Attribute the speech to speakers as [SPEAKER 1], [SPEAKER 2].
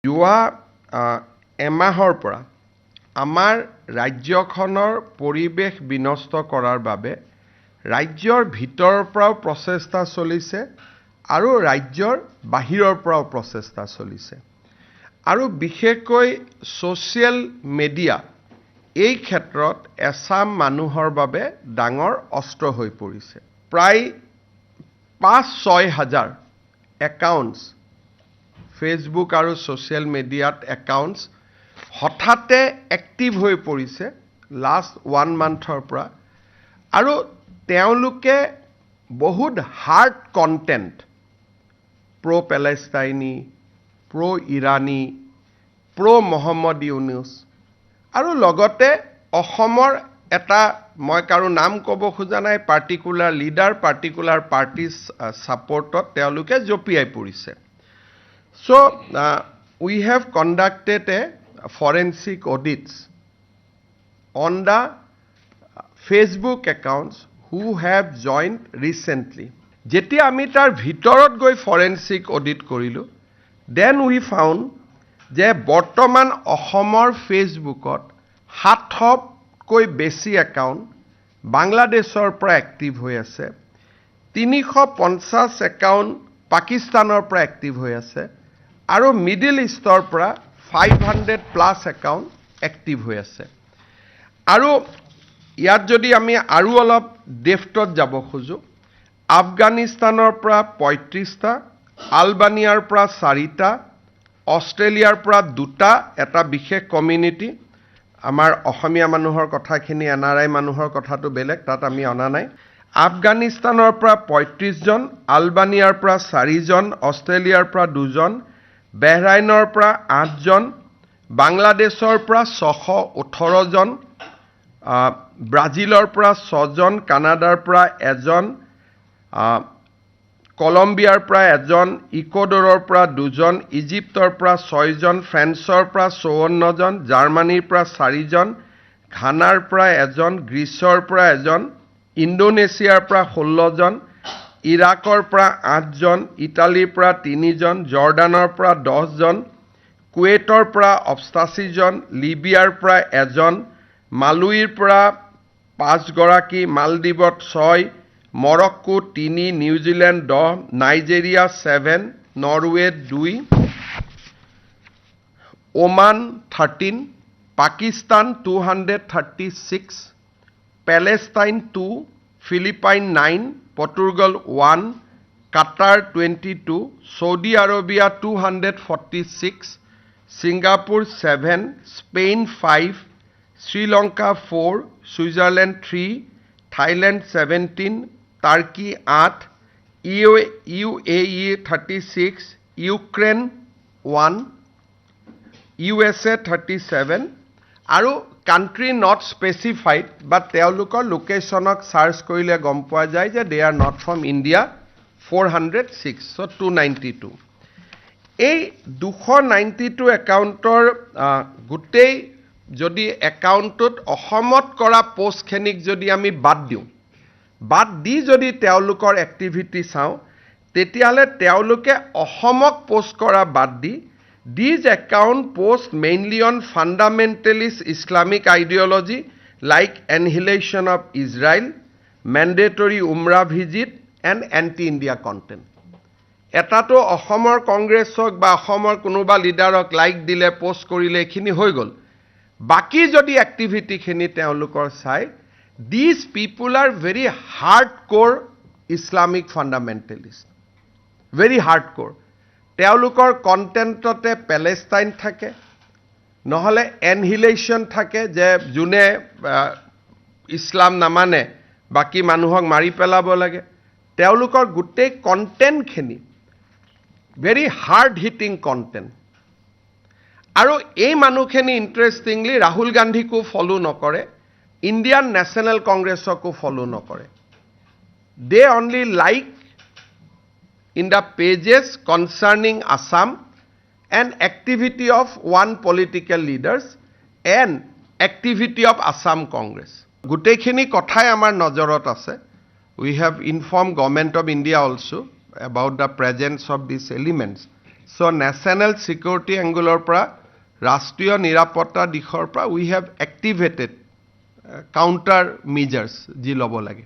[SPEAKER 1] যোৱা এমাহৰ পৰা আমাৰ ৰাজ্যখনৰ পৰিৱেশ বিনষ্ট কৰাৰ বাবে ৰাজ্যৰ ভিতৰৰ পৰাও প্ৰচেষ্টা চলিছে আৰু ৰাজ্যৰ বাহিৰৰ পৰাও প্ৰচেষ্টা চলিছে আৰু বিশেষকৈ ছ'চিয়েল মিডিয়া এই ক্ষেত্ৰত এছাম মানুহৰ বাবে ডাঙৰ অস্ত্ৰ হৈ পৰিছে। প্ৰায় ৫-৬ হাজাৰ একাউণ্টছ ফেচবুক আৰু ছ'চিয়েল মিডিয়াত একাউণ্টছ হঠাতে এক্টিভ হৈ পৰিছে লাষ্ট 1 মান্থৰ পৰা আৰু তেওঁলোকে বহুত হাৰ্ড কণ্টেণ্ট প্ৰ' পেলেষ্টাইনী, প্ৰ' ইৰাণী, প্ৰ' মহম্মদ ইউনুছ আৰু লগতে অসমৰ এটা মই কাৰো নাম ক'ব খোজা নাই পাৰ্টিকুলাৰ লিডাৰ পাৰ্টিকুলাৰ পাৰ্টিৰ ছাপৰ্টত তেওঁলোকে জঁপিয়াই পৰিছে। So, we have conducted a forensic audits on the Facebook accounts who have joined recently. যেতিয়া আমি তাৰ ভিতৰত গৈ forensic audit কৰিলোঁ, then we found যে বৰ্তমান অসমৰ ফেচবুকত 700কৈ বেছি একাউণ্ট বাংলাদেশৰ পৰা এক্টিভ হৈ আছে, 350 একাউণ্ট পাকিস্তানৰ পৰা এক্টিভ হৈ আছে আৰু মিডল ইষ্টৰ পৰা 500+ একাউণ্ট এক্টিভ হৈ আছে। আৰু ইয়াত যদি আমি আৰু অলপ ডেফটত যাব খোজোঁ, আফগানিস্তানৰ পৰা 35টা, আলবানিয়াৰ পৰা 4টা, অষ্ট্ৰেলিয়াৰ পৰা 2টা, এটা বিশেষ কমিউনিটি, আমাৰ অসমীয়া মানুহৰ কথাখিনি NRI মানুহৰ কথাটো বেলেগ, তাত আমি অনা নাই। আফগানিস্তানৰ পৰা 35 জন, আলবানিয়াৰ পৰা 4 জন, অষ্ট্ৰেলিয়াৰ পৰা 2 জন, বেহৰাইনৰ পৰা 8 জন, বাংলাদেশৰ পৰা 618 জন, ব্ৰাজিলৰ পৰা 6 জন, কানাডাৰ পৰা 1 জন, কলম্বিয়াৰ পৰা 1 জন, ইকুৱেডৰৰ পৰা 2 জন, ইজিপ্তৰ পৰা 6 জন, ফ্ৰান্সৰ পৰা 54 জন, জাৰ্মানীৰ পৰা 4 জন, ঘানাৰ পৰা 1 জন, গ্ৰীচৰ পৰা 1 জন, ইণ্ডোনেছিয়াৰ পৰা 16 জন, ইৰাকৰ পৰা 8 জন, ইটালীৰ পৰা 3 জন, জৰ্ডানৰ পৰা 10 জন, কুৱেইটৰ পৰা 88 জন, লিবিয়াৰ পৰা 1 জন, মালুইৰ পৰা 5 গৰাকী, মালদ্বীপত 6, Morocco 3, New Zealand 10, Nigeria 7, Norway 2, Oman 13, Pakistan 236, Palestine 2, Philippine 9, Portugal 1, Qatar 22, Saudi Arabia 246, Singapore 7, Spain 5, Sri Lanka 4, Switzerland 3, Thailand 17, Turkey 8, UAE 36, Ukraine 1, USA 37 আৰু কাণ্ট্ৰি নট স্পেচিফাইড বাট তেওঁলোকৰ লোকেশ্যনক চাৰ্চ কৰিলে গম পোৱা যায় যে they are not from India 406, so 292। এই 292 একাউণ্টৰ গোটেই যদি একাউণ্টটোত অসমত কৰা পোষ্টখিনিক যদি আমি বাদ দি যদি তেওঁলোকৰ এক্টিভিটি চাওঁ, তেতিয়াহ'লে তেওঁলোকে অসমক পোষ্ট কৰা বাদ দি these account post mainly on fundamentalist Islamic ideology like annihilation of Israel, mandatory Umrah visit and anti-India content. এটাতো অসমৰ কংগ্ৰেছক বা অসমৰ কোনোবা লিডাৰক লাইক দিলে পোষ্ট কৰিলে এইখিনি হৈ গ'ল। বাকি যদি এক্টিভিটিখিনি তেওঁলোকৰ চাই, these people are very hardcore Islamic fundamentalist, very hardcore. তেওঁলোকৰ কণ্টেণ্টতে পেলেষ্টাইন থাকে, নহ'লে এনহিলেশ্যন থাকে যে যোনে ইছলাম নামানে বাকী মানুহক মাৰি পেলাব লাগে। তেওঁলোকৰ গোটেই কণ্টেণ্টখিনি ভেৰি হাৰ্ড হিটিং কণ্টেণ্ট। আৰু এই মানুহখিনি ইণ্টাৰেষ্টিংলি ৰাহুল গান্ধীকো ফ'ল' নকৰে, ইণ্ডিয়ান নেশ্যনেল কংগ্ৰেছকো ফ'ল' নকৰে। They only like in the pages concerning Assam and activity of one political leaders and activity of Assam Congress. Gutekhini kothay amar najarat ase. We have informed Government of India also about the presence of these elements So national security angle পৰা ৰাষ্ট্ৰীয় নিৰাপত্তা দিশৰ পৰা we have activated counter measures যি ল'ব লাগে